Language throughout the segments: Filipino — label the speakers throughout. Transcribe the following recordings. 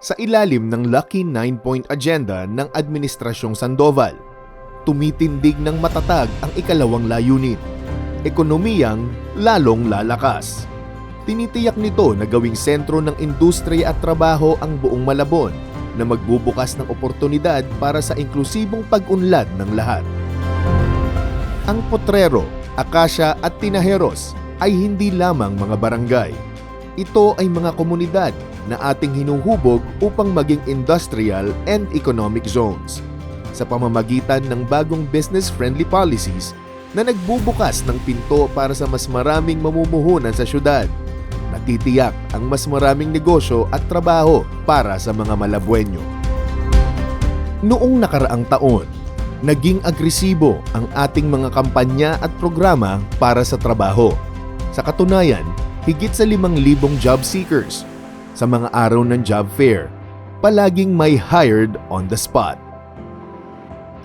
Speaker 1: Sa ilalim ng Lucky 9-Point Agenda ng Administrasyong Sandoval, tumitindig ng matatag ang ikalawang layunin, ekonomiyang lalong lalakas. Tinitiyak nito na gawing sentro ng industriya at trabaho ang buong Malabon na magbubukas ng oportunidad para sa inklusibong pag-unlad ng lahat. Ang Potrero, Acacia at Tinajeros ay hindi lamang mga barangay. Ito ay mga komunidad na ating hinuhubog upang maging industrial and economic zones sa pamamagitan ng bagong business-friendly policies na nagbubukas ng pinto para sa mas maraming mamumuhunan sa syudad. Natitiyak ang mas maraming negosyo at trabaho para sa mga Malabueño. Noong nakaraang taon, naging agresibo ang ating mga kampanya at programa para sa trabaho. Sa katunayan, higit sa 5,000 job seekers sa mga araw ng job fair, palaging may hired on the spot.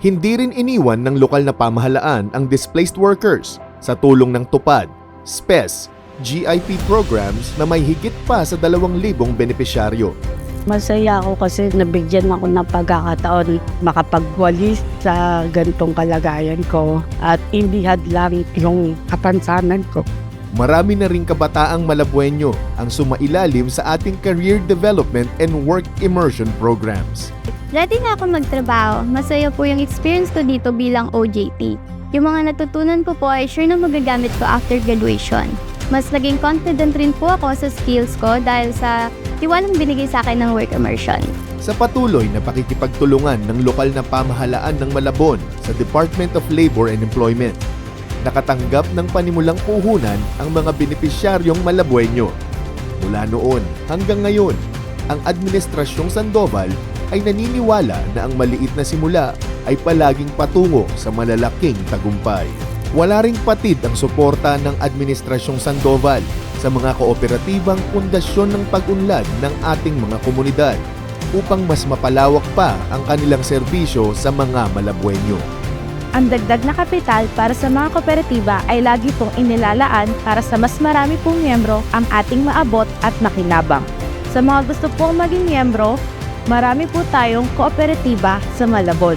Speaker 1: Hindi rin iniwan ng lokal na pamahalaan ang displaced workers sa tulong ng TUPAD, SPES, GIP programs na may higit pa sa 2,000 benepisyaryo.
Speaker 2: Masaya ako kasi nabigyan ako ng pagkakataon makapagwalis sa ganitong kalagayan ko at hindi hadlang yung kapansanan ko.
Speaker 1: Marami na ring kabataang Malabueño ang sumailalim sa ating career development and work immersion programs.
Speaker 3: Ready na ako magtrabaho. Masaya po yung experience ko dito bilang OJT. Yung mga natutunan ko po ay sure na magagamit ko after graduation. Mas naging confident rin po ako sa skills ko dahil sa tiwalang binigay sa akin ng work immersion.
Speaker 1: Sa patuloy na pakikipagtulungan ng lokal na pamahalaan ng Malabon sa Department of Labor and Employment, nakatanggap ng panimulang puhunan ang mga benepisyaryong Malabueño. Mula noon hanggang ngayon, ang Administrasyong Sandoval ay naniniwala na ang maliit na simula ay palaging patungo sa malalaking tagumpay. Wala ring patid ang suporta ng Administrasyong Sandoval sa mga kooperatibang pundasyon ng pag-unlad ng ating mga komunidad upang mas mapalawak pa ang kanilang serbisyo sa mga Malabueño.
Speaker 4: Ang dagdag na kapital para sa mga kooperatiba ay lagi pong inilalaan para sa mas marami pong miyembro ang ating maabot at makinabang. Sa mga gusto pong maging miyembro, marami po tayong kooperatiba sa Malabon.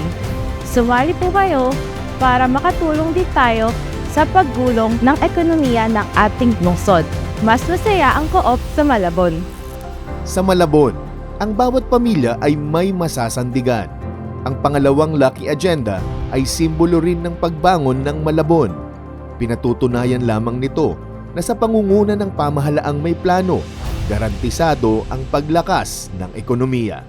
Speaker 4: Sumali po kayo para makatulong din tayo sa paggulong ng ekonomiya ng ating lungsod. Mas masaya ang co-op sa Malabon.
Speaker 1: Sa Malabon, ang bawat pamilya ay may masasandigan. Ang pangalawang Lucky Agenda ay simbolo rin ng pagbangon ng Malabon. Pinatutunayan lamang nito na sa pangunguna ng pamahalaang may plano, garantisado ang paglakas ng ekonomiya.